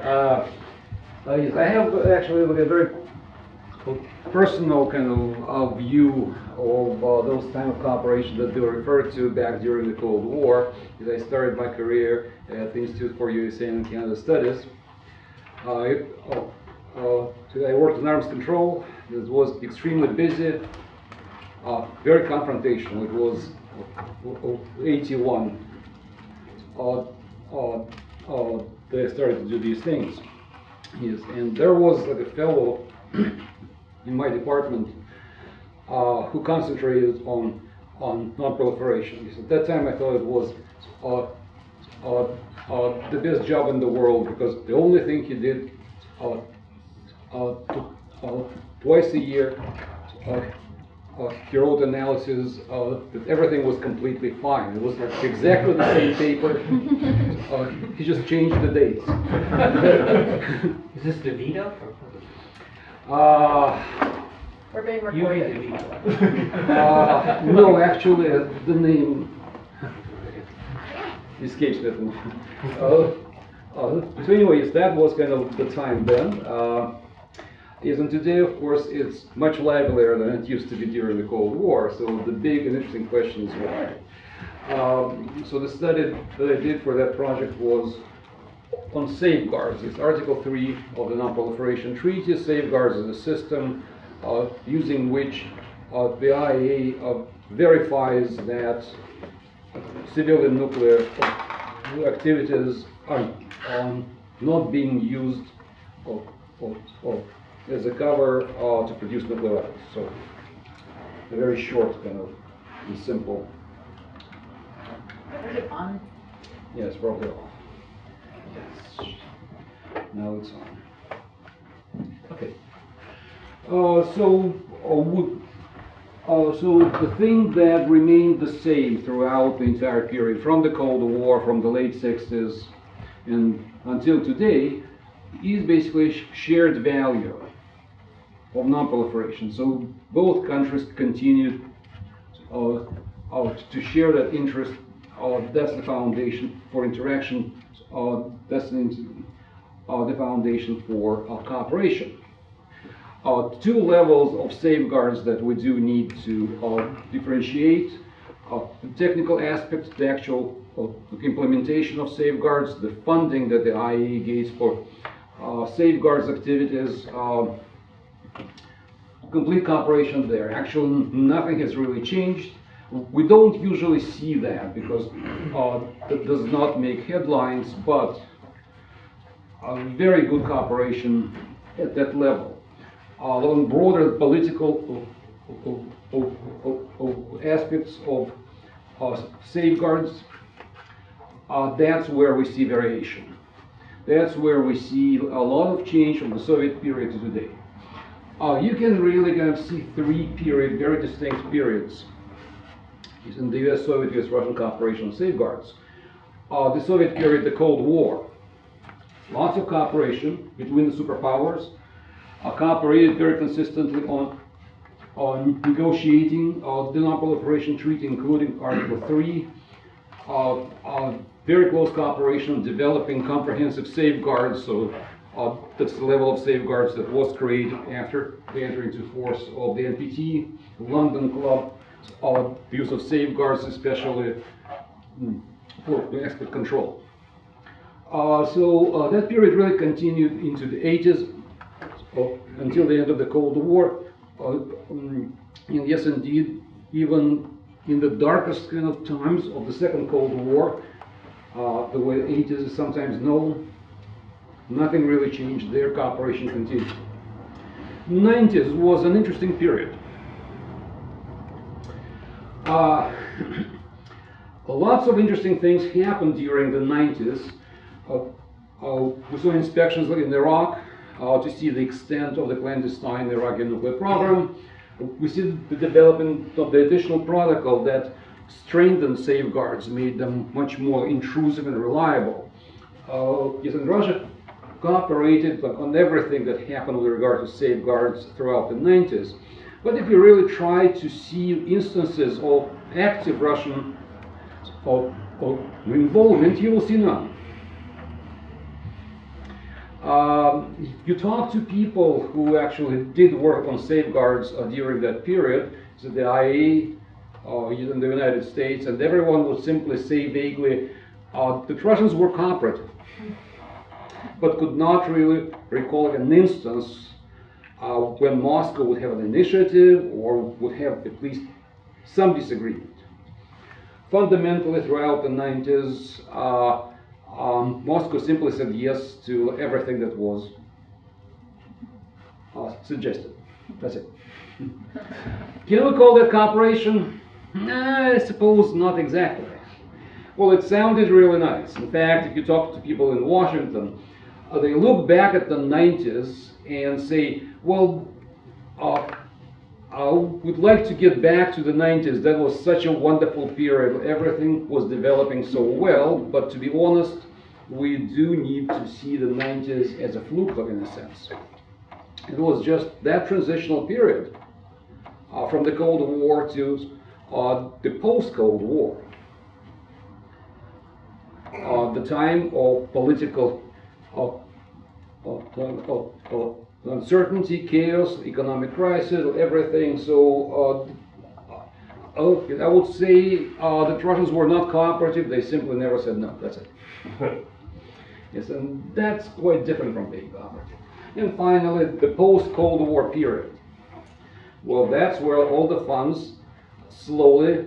Yes, I have actually like a very personal kind of view of those kind of cooperation that they were referred to back during the Cold War. As I started my career at the Institute for USA and Canada Studies. I worked in arms control. It was extremely busy, very confrontational. It was 81. They started to do these things. Yes, and there was like a fellow in my department who concentrated on non-proliferation. At that time, I thought it was the best job in the world, because the only thing he did twice a year, he wrote analysis that everything was completely fine. It was like exactly the same paper. He just changed the dates. Is this DeVito? We're being recorded. No, actually, the name escapes me. So anyways, that was kind of the time then. Yes, and today, of course, it's much livelier than it used to be during the Cold War. So the big and interesting question is why. So the study that I did for that project was on safeguards. It's Article 3 of the Non-Proliferation Treaty. Safeguards is a system using which the IAEA verifies that civilian nuclear activities are not being used as a cover to produce nuclear weapons. So a very short kind of and simple. Is it on? Yes, probably off. Now it's on. Okay. So the thing that remained the same throughout the entire period, from the Cold War, from the late 60s, and until today, is basically shared value of non-proliferation. So both countries continue to share that interest. That's the foundation for interaction. That's the foundation for cooperation. Two levels of safeguards that we do need to differentiate. The technical aspects, the actual implementation of safeguards, the funding that the IAEA gives for safeguards activities, complete cooperation there. Actually, nothing has really changed. We don't usually see that because that does not make headlines, but very good cooperation at that level. On broader political aspects of safeguards, that's where we see variation. That's where we see a lot of change from the Soviet period to today. You can really kind of see three very distinct periods in the US-Soviet, US-Russian cooperation on safeguards. The Soviet period, the Cold War. Lots of cooperation between the superpowers. Cooperated very consistently on negotiating the Non-Proliferation Treaty, including Article 3. Very close cooperation on developing comprehensive safeguards. So that's the level of safeguards that was created after the entry into force of the NPT, London Club. The use of safeguards, especially for export control. So that period really continued into the 80s until the end of the Cold War. And yes, indeed, even in the darkest kind of times of the Second Cold War, the way the 80s is sometimes known, nothing really changed. Their cooperation continued. 90s was an interesting period. Lots of interesting things happened during the 90s. We saw inspections in Iraq to see the extent of the clandestine Iraqi nuclear program. We see the development of the additional protocol that strengthened safeguards, made them much more intrusive and reliable. Yes, and Russia cooperated on everything that happened with regard to safeguards throughout the 90s. But if you really try to see instances of active Russian involvement, you will see none. You talk to people who actually did work on safeguards during that period, so the IA in the United States, and everyone would simply say vaguely, the Russians were cooperative, but could not really recall an instance when Moscow would have an initiative or would have at least some disagreement. Fundamentally, throughout the 90s, Moscow simply said yes to everything that was suggested. That's it. Can we call that cooperation? I suppose not exactly. Well, it sounded really nice. In fact, if you talk to people in Washington, they look back at the 90s and say, well, I would like to get back to the 90s. That was such a wonderful period. Everything was developing so well, but to be honest, we do need to see the 90s as a fluke in a sense. It was just that transitional period from the Cold War to the post-Cold War. The time of political uncertainty, chaos, economic crisis, everything. So I would say that Russians were not cooperative. They simply never said no. That's it. Yes, and that's quite different from being cooperative. And finally, the post-Cold War period. Well, that's where all the fun slowly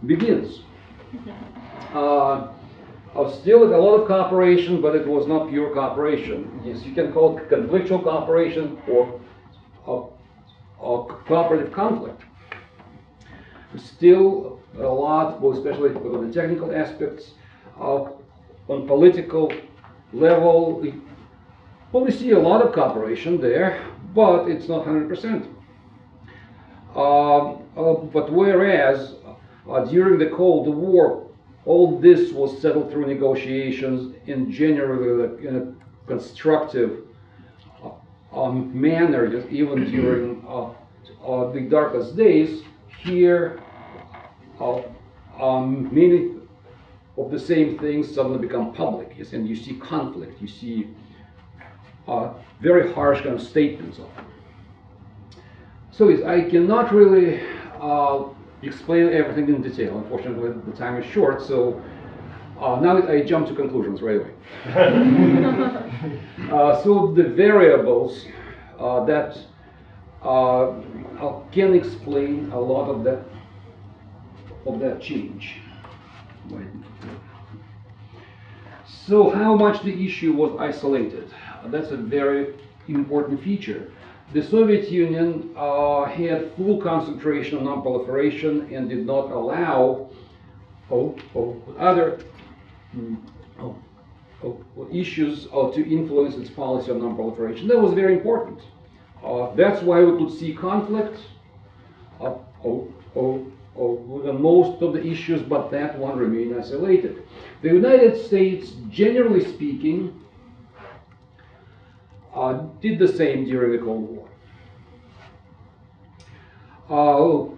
begins. Still a lot of cooperation, but it was not pure cooperation. Yes, you can call it conflictual cooperation or cooperative conflict. Still a lot, well, especially on the technical aspects, on political level, we see a lot of cooperation there, but it's not 100%. But whereas during the Cold War, all this was settled through negotiations in generally in a constructive manner, even during the darkest days. Here, many of the same things suddenly become public, yes, and you see conflict, you see very harsh kind of statements of them. So yes, I cannot really explain everything in detail. Unfortunately, the time is short, so now I jump to conclusions right away. So the variables that can explain a lot of that change. So how much the issue was isolated? That's a very important feature. The Soviet Union had full concentration on non-proliferation and did not allow other issues to influence its policy on non-proliferation. That was very important. That's why we could see conflict with most of the issues, but that one remained isolated. The United States, generally speaking, did the same during the Cold War.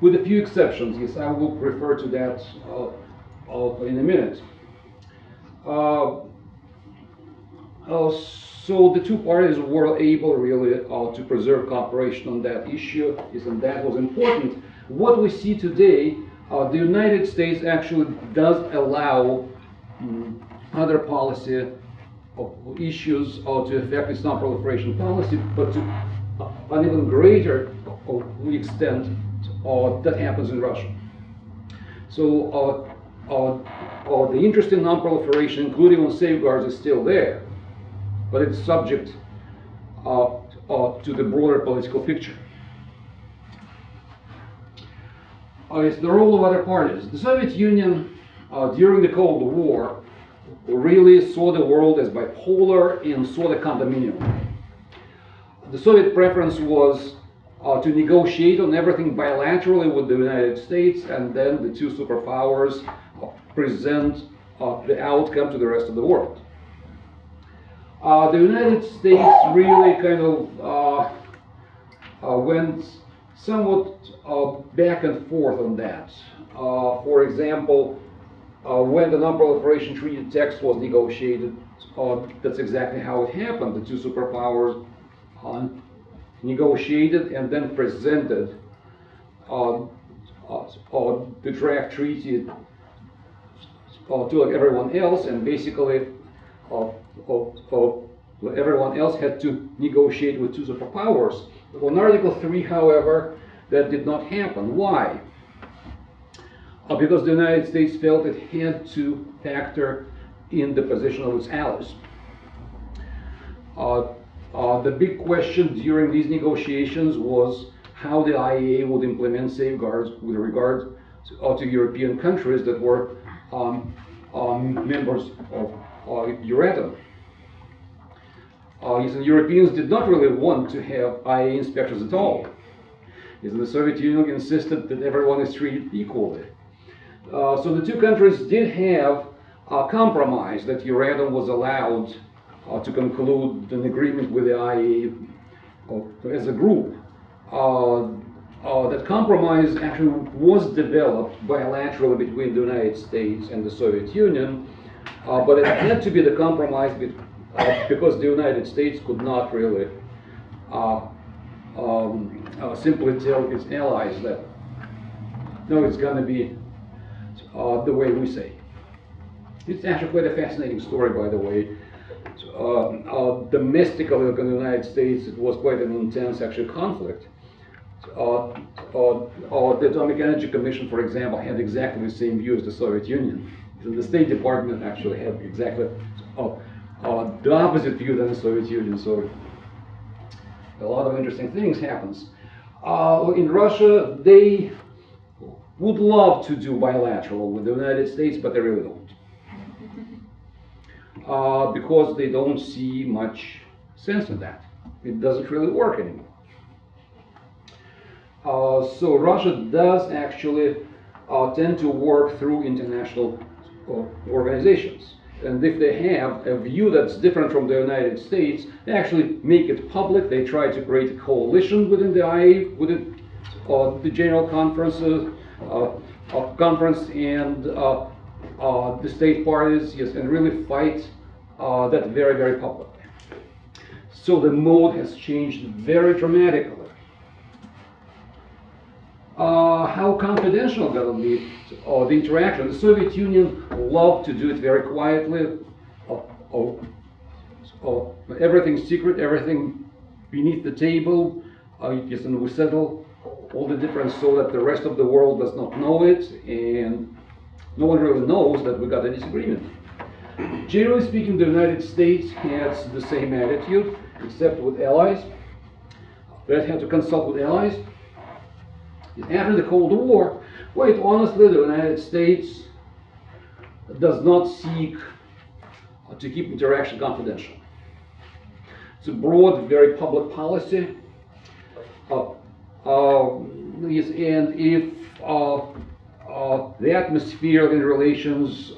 With a few exceptions, yes, I will refer to that in a minute. So the two parties were able really to preserve cooperation on that issue, and that was important. What we see today, the United States actually does allow other policy issues to affect its non-proliferation policy, but to an even greater extent that happens in Russia. So the interest in non-proliferation, including on safeguards, is still there, but it's subject to the broader political picture. It's the role of other parties. The Soviet Union, during the Cold War, really saw the world as bipolar and saw the condominium. The Soviet preference was to negotiate on everything bilaterally with the United States, and then the two superpowers present the outcome to the rest of the world. The United States really kind of went somewhat back and forth on that. For example, when the Non-Proliferation Treaty text was negotiated, that's exactly how it happened. The two superpowers negotiated and then presented the draft treaty to everyone else, and basically everyone else had to negotiate with two superpowers. On Article 3, however, that did not happen. Why? Because the United States felt it had to factor in the position of its allies. The big question during these negotiations was how the IAEA would implement safeguards with regard to European countries that were members of Euratom. The Europeans did not really want to have IAEA inspectors at all. The Soviet Union insisted that everyone is treated equally. So the two countries did have a compromise that Euratom was allowed to conclude an agreement with the IAEA as a group. That compromise actually was developed bilaterally between the United States and the Soviet Union, but it had to be the compromise because the United States could not really simply tell its allies that, no, it's going to be the way we say. It's actually quite a fascinating story, by the way. Domestically in the United States, it was quite an intense actual conflict. The Atomic Energy Commission, for example, had exactly the same view as the Soviet Union. The State Department actually had exactly the opposite view than the Soviet Union. So a lot of interesting things happens. In Russia, they would love to do bilateral with the United States, but they really don't. Because they don't see much sense in that. It doesn't really work anymore. So Russia does actually tend to work through international organizations. And if they have a view that's different from the United States, they actually make it public. They try to create a coalition within the IAEA, within the General Conference and the state parties, yes, and really fight that very, very publicly. So the mode has changed very dramatically. How confidential going to be the interaction? The Soviet Union loved to do it very quietly. Everything's secret, everything beneath the table. Yes, and we settle all the difference so that the rest of the world does not know it, and no one really knows that we got a disagreement. Generally speaking, the United States has the same attitude, except with allies. They had to consult with allies. After the Cold War, quite honestly, the United States does not seek to keep interaction confidential. It's a broad, very public policy. Yes, and if the atmosphere in relations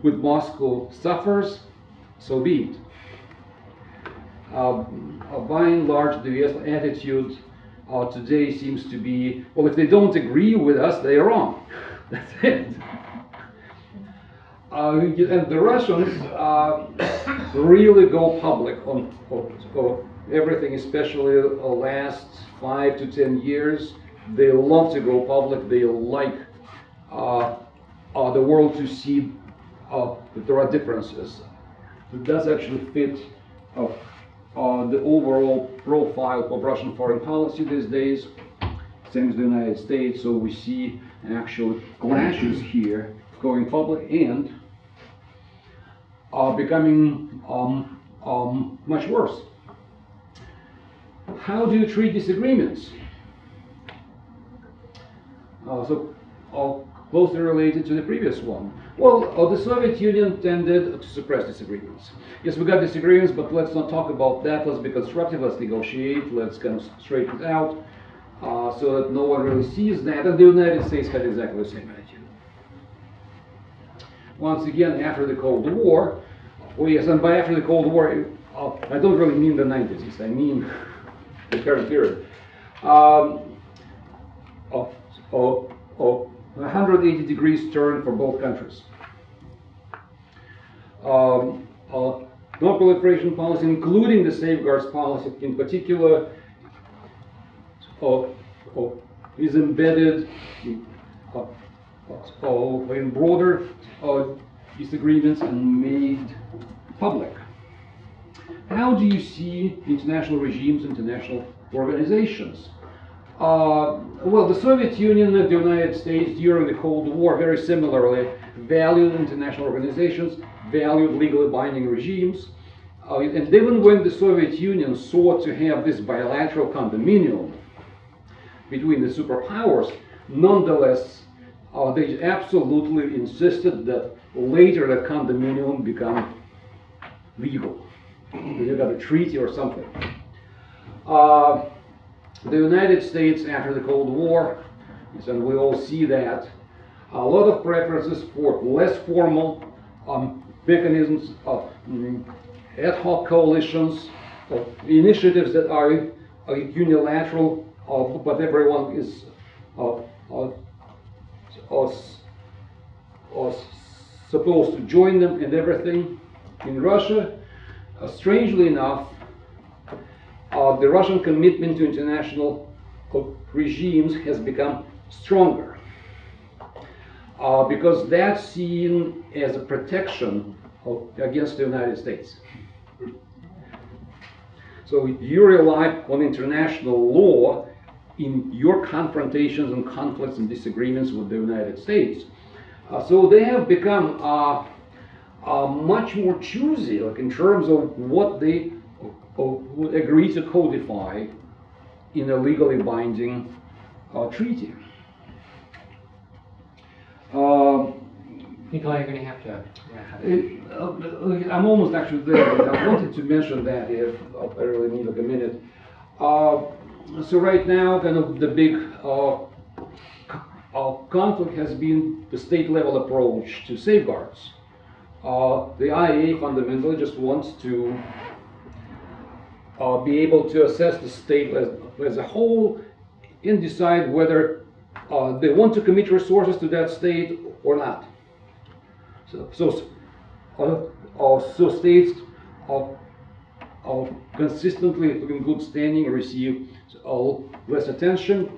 with Moscow suffers, so be it. By and large, the US attitude today seems to be, well, if they don't agree with us, they're wrong. That's it. And the Russians really go public on everything, especially the last 5 to 10 years. They love to go public. They like the world to see that there are differences. It does actually fit the overall profile of Russian foreign policy these days, same as the United States. So we see actual clashes here going public and becoming much worse. How do you treat disagreements? So closely related to the previous one. Well, the Soviet Union tended to suppress disagreements. Yes, we got disagreements, but let's not talk about that. Let's be constructive, let's negotiate, let's kind of straighten it out so that no one really sees that. And the United States had exactly the same attitude. Once again, after the Cold War, well, yes, and by after the Cold War, I don't really mean the 90s, I mean the current period. 180 degrees turn for both countries. Non-proliferation policy, including the safeguards policy in particular, is embedded in broader disagreements and made public. How do you see international regimes, international organizations? Well, the Soviet Union and the United States during the Cold War very similarly valued international organizations, valued legally binding regimes. And even when the Soviet Union sought to have this bilateral condominium between the superpowers, nonetheless, they absolutely insisted that later the condominium become legal. You got a treaty or something. The United States after the Cold War, and we all see that, a lot of preferences for less formal mechanisms of ad hoc coalitions, of initiatives that are unilateral, but everyone is supposed to join them and everything. In Russia, strangely enough, the Russian commitment to international regimes has become stronger because that's seen as a protection against the United States. So you rely on international law in your confrontations and conflicts and disagreements with the United States. So they have become much more choosy, like in terms of what they would agree to codify in a legally binding treaty. Nikolai, you're going to have to wrap up. I'm almost actually there, but I wanted to mention that if I really need like a minute. So right now, kind of the big conflict has been the state level approach to safeguards. The IAEA fundamentally just wants to be able to assess the state as a whole and decide whether they want to commit resources to that state or not. So states consistently in good standing receive less attention.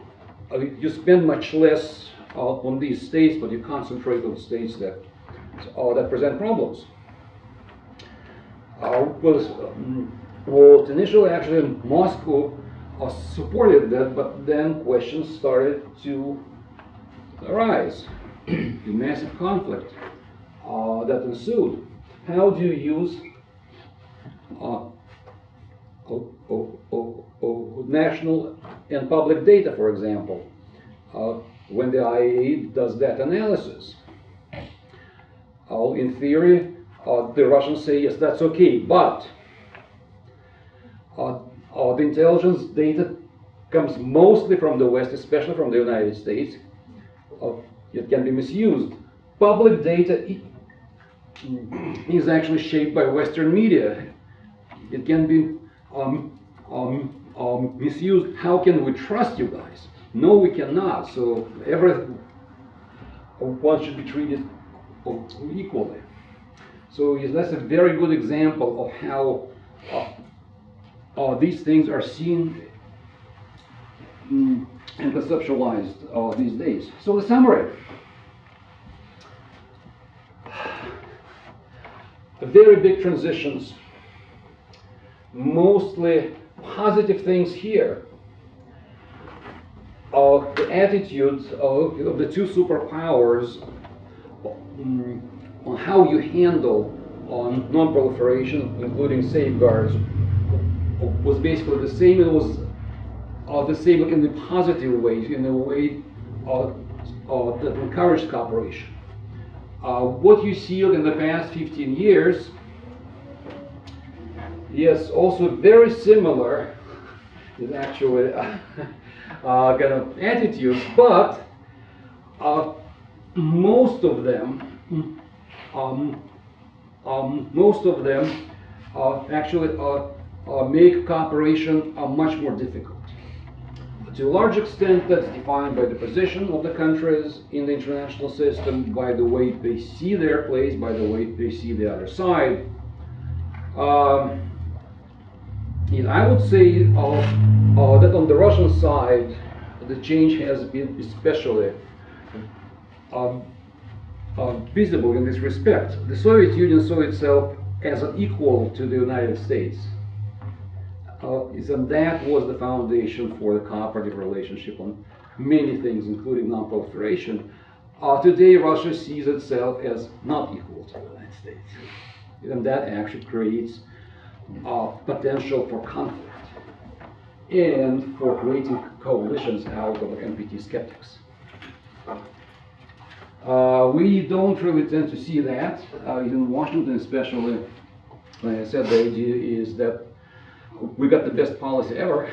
You spend much less on these states, but you concentrate on states that present problems. Well, initially, actually, Moscow supported that, but then questions started to arise. The massive conflict that ensued. How do you use national and public data, for example, when the IAEA does that analysis? In theory, the Russians say, yes, that's okay, but the intelligence data comes mostly from the West, especially from the United States. It can be misused. Public data is actually shaped by Western media. It can be misused. How can we trust you guys? No, we cannot. So one should be treated equally. So that's a very good example of how these things are seen and conceptualized these days. So the summary. Very big transitions, mostly positive things here. The attitudes of the two superpowers on how you handle on non-proliferation, including safeguards, was basically the same. It was the same in the positive ways, in a way that encouraged cooperation. What you see in the past 15 years, yes, also very similar, is actually kind of attitudes, but most of them actually make cooperation much more difficult. To a large extent, that's defined by the position of the countries in the international system, by the way they see their place, by the way they see the other side. And I would say that on the Russian side, the change has been especially visible in this respect. The Soviet Union saw itself as an equal to the United States. And that was the foundation for the cooperative relationship on many things, including non-proliferation. Today, Russia sees itself as not equal to the United States. And that actually creates potential for conflict and for creating coalitions out of NPT skeptics. We don't really tend to see that. In Washington especially, like I said, the idea is that we got the best policy ever.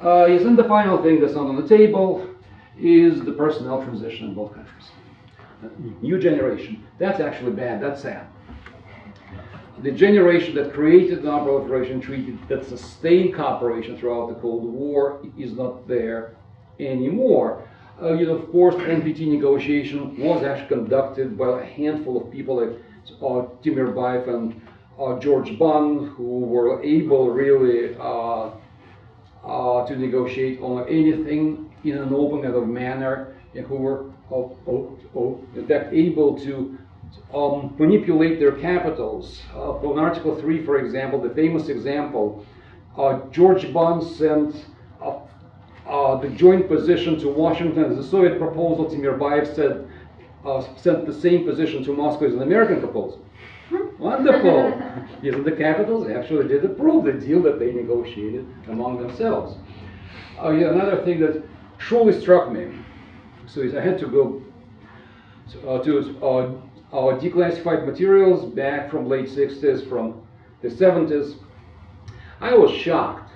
Yes, and the final thing that's not on the table is the personnel transition in both countries. New generation. That's actually bad. That's sad. The generation that created the Non-Proliferation Treaty, that sustained cooperation throughout the Cold War, is not there anymore. Of course, NPT negotiation was actually conducted by a handful of people like Timirbayev and George Bunn, who were able really to negotiate on anything in an open kind of manner, and who were in fact able to manipulate their capitals. On Article 3, for example, the famous example, George Bunn sent the joint position to Washington as a Soviet proposal. Timirbayev sent the same position to Moscow as an American proposal. Wonderful! Yes, the capitals actually did approve the deal that they negotiated among themselves. Another thing that truly struck me, so I had to go to declassified materials back from late 60s, from the 70s. I was shocked.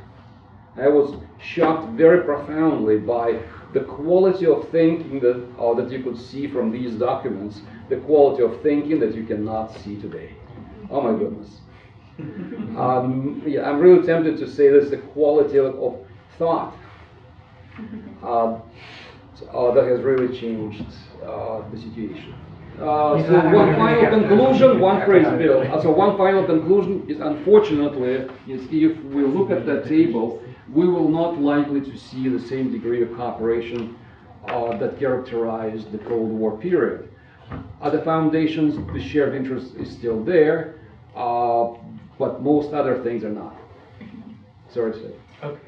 I was shocked very profoundly by the quality of thinking that you could see from these documents, the quality of thinking that you cannot see today. Oh my goodness. I'm really tempted to say this, the quality of thought that has really changed the situation. So one final conclusion, one phrase, Bill. So one final conclusion is, unfortunately, is if we look at that table, we will not likely to see the same degree of cooperation that characterized the Cold War period. The foundations, the shared interest is still there, but most other things are not. Sorry to say. Okay.